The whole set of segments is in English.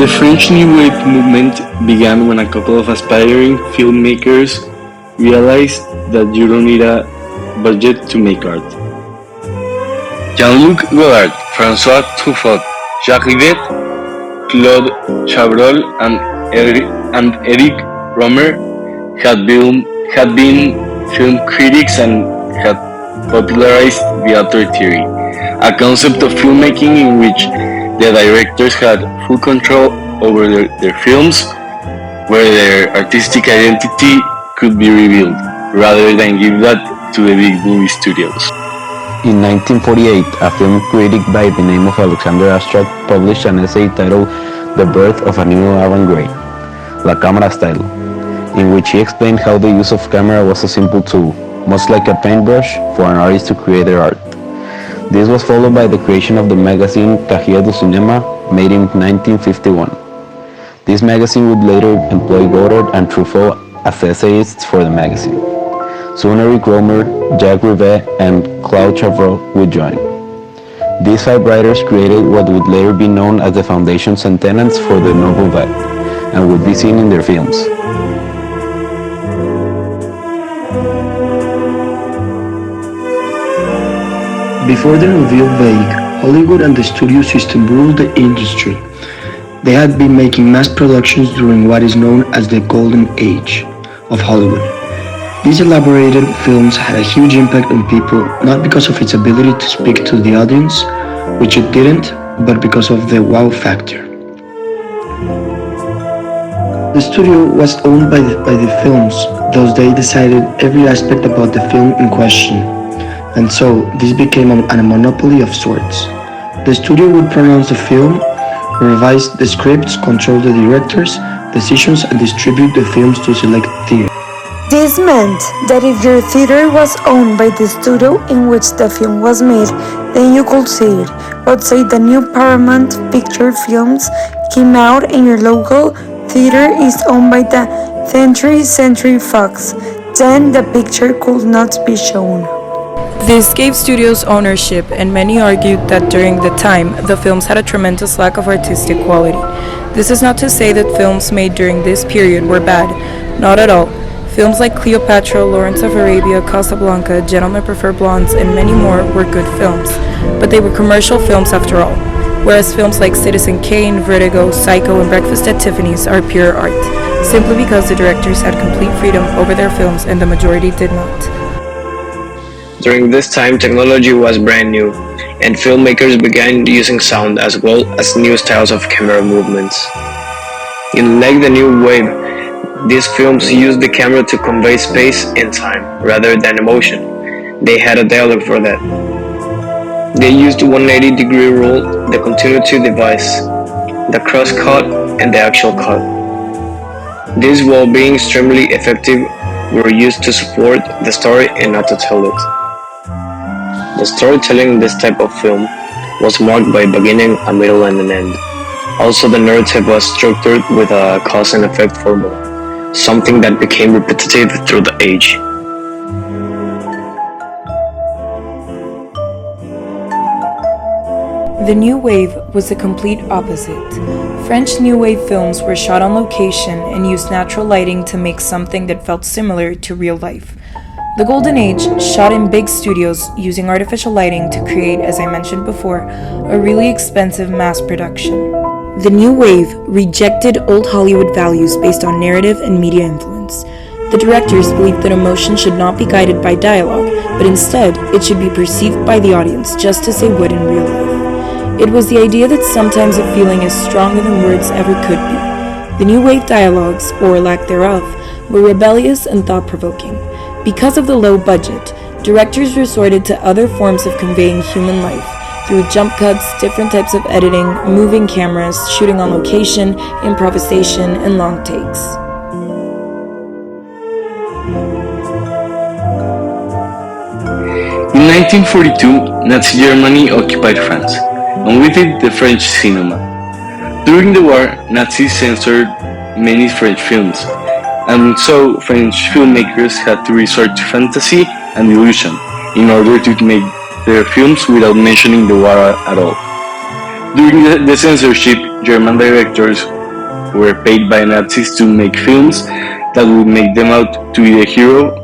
The French New Wave movement began when a couple of aspiring filmmakers realized that you don't need a budget to make art. Jean-Luc Godard, François Truffaut, Jacques Rivette, Claude Chabrol, and Eric Romer had been film critics and had popularized the auteur theory, a concept of filmmaking in which the directors had full control over their films, where their artistic identity could be revealed, rather than give that to the big movie studios. In 1948, a film critic by the name of Alexander Astrach published an essay titled The Birth of a New Avant-Garde, La Cámara Style, in which he explained how the use of camera was a simple tool, much like a paintbrush, for an artist to create their art. This was followed by the creation of the magazine Cahiers du Cinéma, made in 1951. This magazine would later employ Godard and Truffaut as essayists for the magazine. Soon Eric Romer, Jacques Rivette, and Claude Chabrol would join. These 5 writers created what would later be known as the foundations and tenets for the Nouvelle, and would be seen in their films. Before the Nouvelle Vague, Hollywood and the studio system ruled the industry. They had been making mass productions during what is known as the Golden Age of Hollywood. These elaborated films had a huge impact on people, not because of its ability to speak to the audience, which it didn't, but because of the wow factor. The studio was owned by the films, thus they decided every aspect about the film in question, and so this became a monopoly of sorts. The studio would pronounce the film, revise the scripts, control the directors' decisions, and distribute the films to select theaters. This meant that if your theater was owned by the studio in which the film was made, then you could see it. But say the new Paramount Picture films came out and your local theater is owned by the 20th Century Fox, then the picture could not be shown. This gave studios ownership, and many argued that during the time, the films had a tremendous lack of artistic quality. This is not to say that films made during this period were bad, not at all. Films like Cleopatra, Lawrence of Arabia, Casablanca, Gentlemen Prefer Blondes, and many more were good films, but they were commercial films after all, whereas films like Citizen Kane, Vertigo, Psycho, and Breakfast at Tiffany's are pure art, simply because the directors had complete freedom over their films and the majority did not. During this time, technology was brand new, and filmmakers began using sound as well as new styles of camera movements. In like the New Wave, these films used the camera to convey space and time, rather than emotion. They had a dialogue for that. They used the 180-degree rule, the continuity device, the cross-cut, and the actual cut. These, while being extremely effective, were used to support the story and not to tell it. The storytelling in this type of film was marked by a beginning, a middle, and an end. Also, the narrative was structured with a cause and effect formula, something that became repetitive through the age. The New Wave was the complete opposite. French New Wave films were shot on location and used natural lighting to make something that felt similar to real life. The Golden Age shot in big studios using artificial lighting to create, as I mentioned before, a really expensive mass production. The New Wave rejected old Hollywood values based on narrative and media influence. The directors believed that emotion should not be guided by dialogue, but instead it should be perceived by the audience just as they would in real life. It was the idea that sometimes a feeling is stronger than words ever could be. The New Wave dialogues, or lack thereof, were rebellious and thought-provoking. Because of the low budget, directors resorted to other forms of conveying human life, through jump cuts, different types of editing, moving cameras, shooting on location, improvisation, and long takes. In 1942, Nazi Germany occupied France, and with it the French cinema. During the war, Nazis censored many French films, and so French filmmakers had to resort to fantasy and illusion in order to make their films without mentioning the war at all. During the censorship, German directors were paid by Nazis to make films that would make them out to be the hero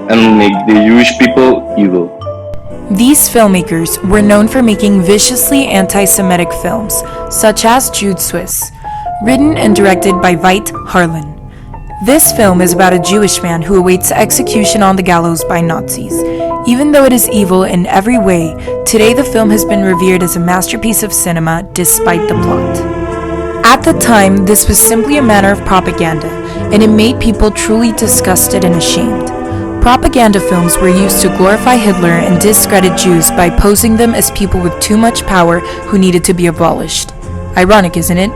and make the Jewish people evil. These filmmakers were known for making viciously anti-Semitic films, such as Jude Swiss, written and directed by Veit Harlan. This film is about a Jewish man who awaits execution on the gallows by Nazis. Even though it is evil in every way, today the film has been revered as a masterpiece of cinema despite the plot. At the time, this was simply a matter of propaganda, and it made people truly disgusted and ashamed. Propaganda films were used to glorify Hitler and discredit Jews by posing them as people with too much power who needed to be abolished. Ironic, isn't it?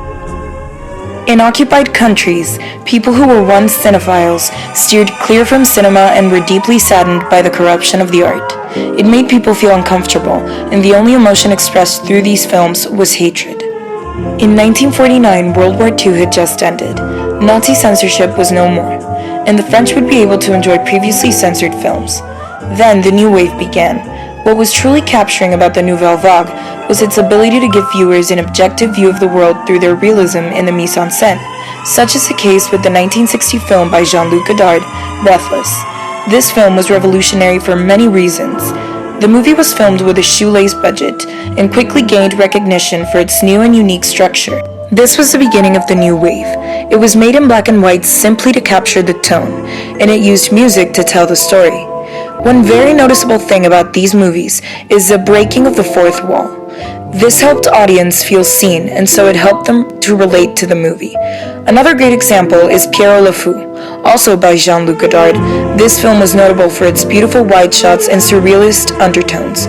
In occupied countries, people who were once cinephiles steered clear from cinema and were deeply saddened by the corruption of the art. It made people feel uncomfortable, and the only emotion expressed through these films was hatred. In 1949, World War II had just ended. Nazi censorship was no more, and the French would be able to enjoy previously censored films. Then the new wave began. What was truly capturing about the Nouvelle Vague was its ability to give viewers an objective view of the world through their realism in the mise en scène. Such is the case with the 1960 film by Jean-Luc Godard, Breathless. This film was revolutionary for many reasons. The movie was filmed with a shoelace budget and quickly gained recognition for its new and unique structure. This was the beginning of the new wave. It was made in black and white simply to capture the tone, and it used music to tell the story. One very noticeable thing about these movies is the breaking of the fourth wall. This helped audience feel seen, and so it helped them to relate to the movie. Another great example is Pierrot le Fou, also by Jean-Luc Godard. This film was notable for its beautiful wide shots and surrealist undertones.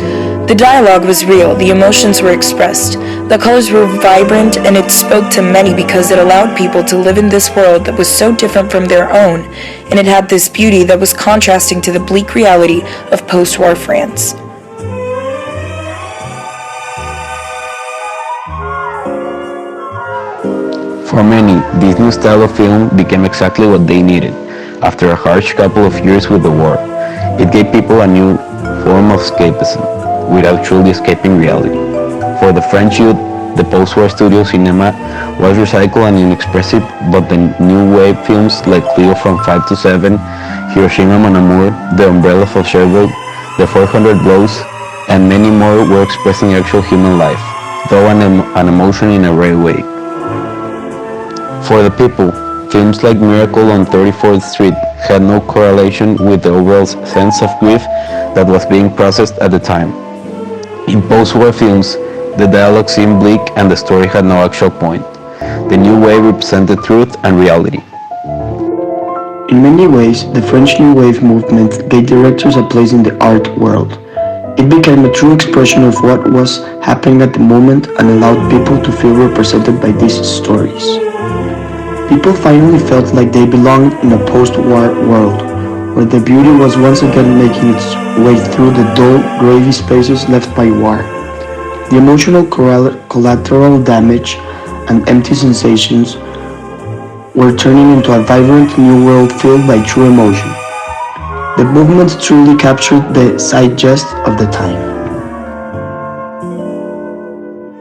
The dialogue was real, the emotions were expressed, the colors were vibrant, and it spoke to many because it allowed people to live in this world that was so different from their own, and it had this beauty that was contrasting to the bleak reality of post-war France. For many, this new style of film became exactly what they needed. After a harsh couple of years with the war, it gave people a new form of escapism, without truly escaping reality. For the French youth, the post-war studio cinema was recycled and inexpressive, but the new wave films like Cleo from 5 to 7, Hiroshima Mon Amour, The Umbrella of Cherbourg, The 400 Blows, and many more were expressing actual human life, though an emotion in a rare way. For the people, films like Miracle on 34th Street had no correlation with the overall sense of grief that was being processed at the time. In post-war films, the dialogue seemed bleak and the story had no actual point. The new wave represented truth and reality. In many ways, the French New Wave movement gave directors a place in the art world. It became a true expression of what was happening at the moment and allowed people to feel represented by these stories. People finally felt like they belonged in a post-war world, where the beauty was once again making its way through the dull, gravy spaces left by war. The emotional collateral damage and empty sensations were turning into a vibrant new world filled by true emotion. The movement truly captured the zeitgeist of the time.